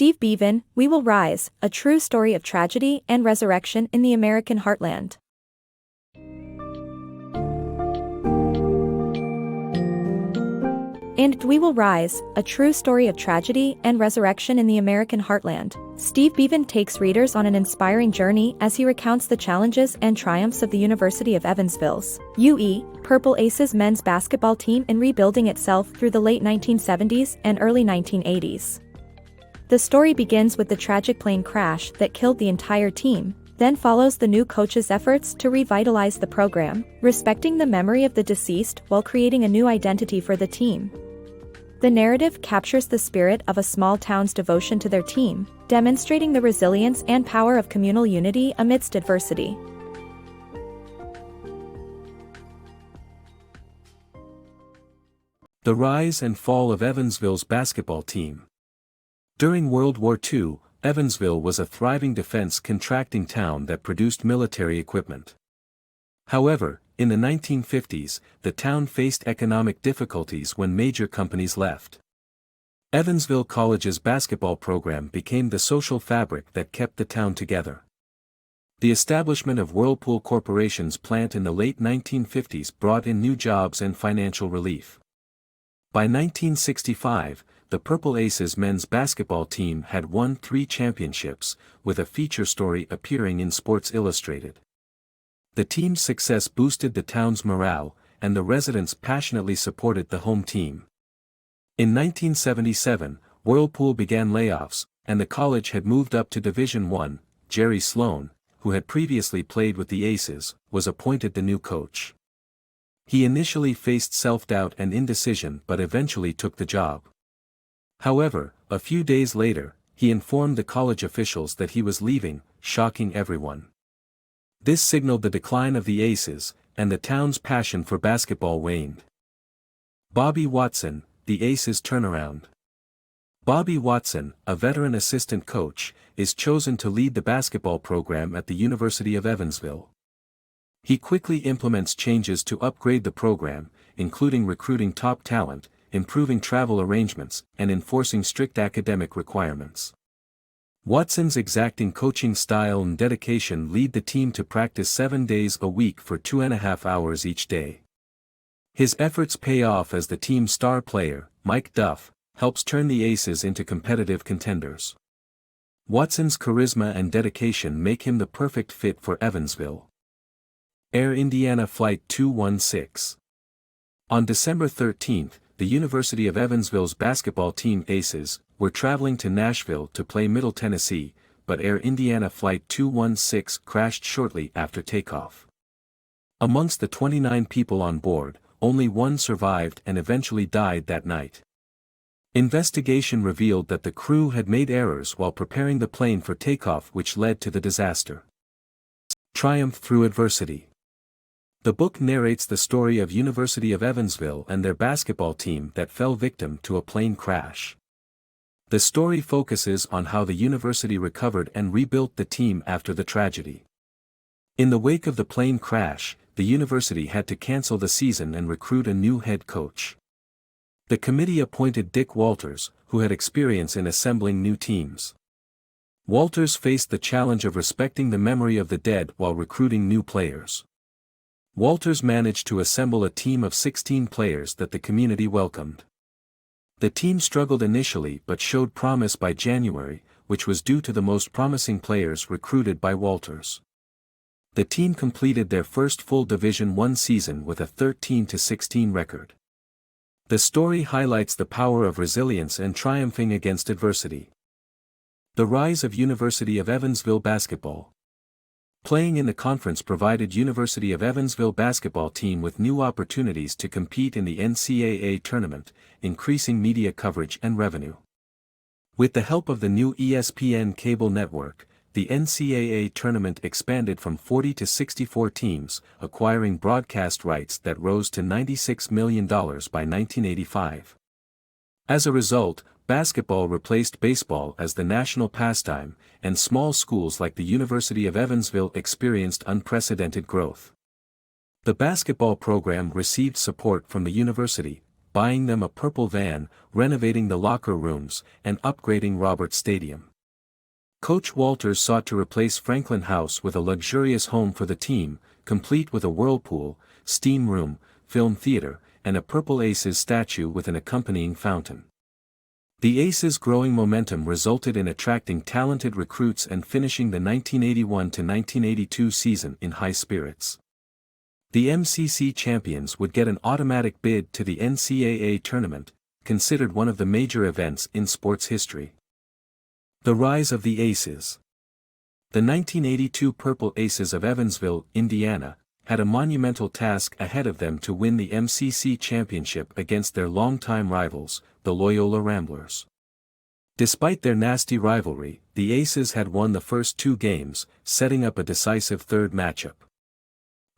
Steve Beaven, We Will Rise, a true story of tragedy and resurrection in the American heartland. And We Will Rise, a true story of tragedy and resurrection in the American heartland. Steve Beaven takes readers on an inspiring journey as he recounts the challenges and triumphs of the University of Evansville's Purple Aces men's basketball team in rebuilding itself through the late 1970s and early 1980s. The story begins with the tragic plane crash that killed the entire team, then follows the new coach's efforts to revitalize the program, respecting the memory of the deceased while creating a new identity for the team. The narrative captures the spirit of a small town's devotion to their team, demonstrating the resilience and power of communal unity amidst adversity. The rise and fall of Evansville's basketball team. During World War II, Evansville was a thriving defense contracting town that produced military equipment. However, in the 1950s, the town faced economic difficulties when major companies left. Evansville College's basketball program became the social fabric that kept the town together. The establishment of Whirlpool Corporation's plant in the late 1950s brought in new jobs and financial relief. By 1965, the Purple Aces men's basketball team had won 3 championships, with a feature story appearing in Sports Illustrated. The team's success boosted the town's morale, and the residents passionately supported the home team. In 1977, Whirlpool began layoffs, and the college had moved up to Division I. Jerry Sloan, who had previously played with the Aces, was appointed the new coach. He initially faced self-doubt and indecision but eventually took the job. However, a few days later, he informed the college officials that he was leaving, shocking everyone. This signaled the decline of the Aces, and the town's passion for basketball waned. Bobby Watson, the Aces turnaround. Bobby Watson, a veteran assistant coach, is chosen to lead the basketball program at the University of Evansville. He quickly implements changes to upgrade the program, including recruiting top talent, improving travel arrangements, and enforcing strict academic requirements. Watson's exacting coaching style and dedication lead the team to practice 7 days a week for 2.5 hours each day. His efforts pay off as the team's star player, Mike Duff, helps turn the Aces into competitive contenders. Watson's charisma and dedication make him the perfect fit for Evansville. Air Indiana Flight 216. On December 13, the University of Evansville's basketball team Aces were traveling to Nashville to play Middle Tennessee, but Air Indiana Flight 216 crashed shortly after takeoff. Amongst the 29 people on board, only 1 survived and eventually died that night. Investigation revealed that the crew had made errors while preparing the plane for takeoff, which led to the disaster. Triumph through adversity. The book narrates the story of University of Evansville and their basketball team that fell victim to a plane crash. The story focuses on how the university recovered and rebuilt the team after the tragedy. In the wake of the plane crash, the university had to cancel the season and recruit a new head coach. The committee appointed Dick Walters, who had experience in assembling new teams. Walters faced the challenge of respecting the memory of the dead while recruiting new players. Walters managed to assemble a team of 16 players that the community welcomed. The team struggled initially but showed promise by January, which was due to the most promising players recruited by Walters. The team completed their first full Division I season with a 13-16 record. The story highlights the power of resilience and triumphing against adversity. The rise of University of Evansville basketball. Playing in the conference provided University of Evansville basketball team with new opportunities to compete in the NCAA tournament, increasing media coverage and revenue. With the help of the new ESPN cable network, the NCAA tournament expanded from 40 to 64 teams, acquiring broadcast rights that rose to $96 million by 1985. As a result, basketball replaced baseball as the national pastime, and small schools like the University of Evansville experienced unprecedented growth. The basketball program received support from the university, buying them a purple van, renovating the locker rooms, and upgrading Roberts Stadium. Coach Walters sought to replace Franklin House with a luxurious home for the team, complete with a whirlpool, steam room, film theater, and a Purple Aces statue with an accompanying fountain. The Aces' growing momentum resulted in attracting talented recruits and finishing the 1981-1982 season in high spirits. The MCC champions would get an automatic bid to the NCAA tournament, considered one of the major events in sports history. The rise of the Aces. The 1982 Purple Aces of Evansville, Indiana, had a monumental task ahead of them to win the MCC championship against their longtime rivals, the Loyola Ramblers. Despite their nasty rivalry, the Aces had won the first 2 games, setting up a decisive third matchup.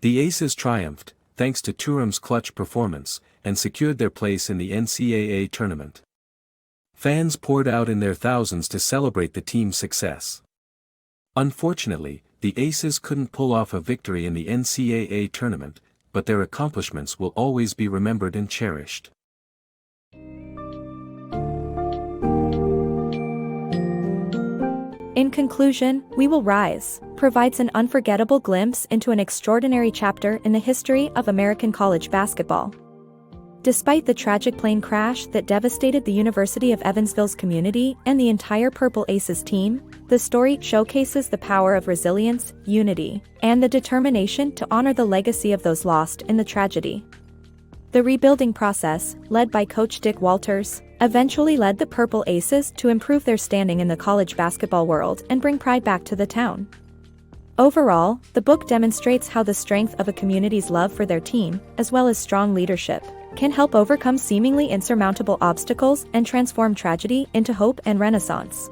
The Aces triumphed, thanks to Turam's clutch performance, and secured their place in the NCAA tournament. Fans poured out in their thousands to celebrate the team's success. Unfortunately, the Aces couldn't pull off a victory in the NCAA tournament, but their accomplishments will always be remembered and cherished. In conclusion, We Will Rise provides an unforgettable glimpse into an extraordinary chapter in the history of American college basketball. Despite the tragic plane crash that devastated the University of Evansville's community and the entire Purple Aces team, the story showcases the power of resilience, unity, and the determination to honor the legacy of those lost in the tragedy. The rebuilding process, led by Coach Dick Walters, eventually led the Purple Aces to improve their standing in the college basketball world and bring pride back to the town. Overall, the book demonstrates how the strength of a community's love for their team, as well as strong leadership, can help overcome seemingly insurmountable obstacles and transform tragedy into hope and renaissance.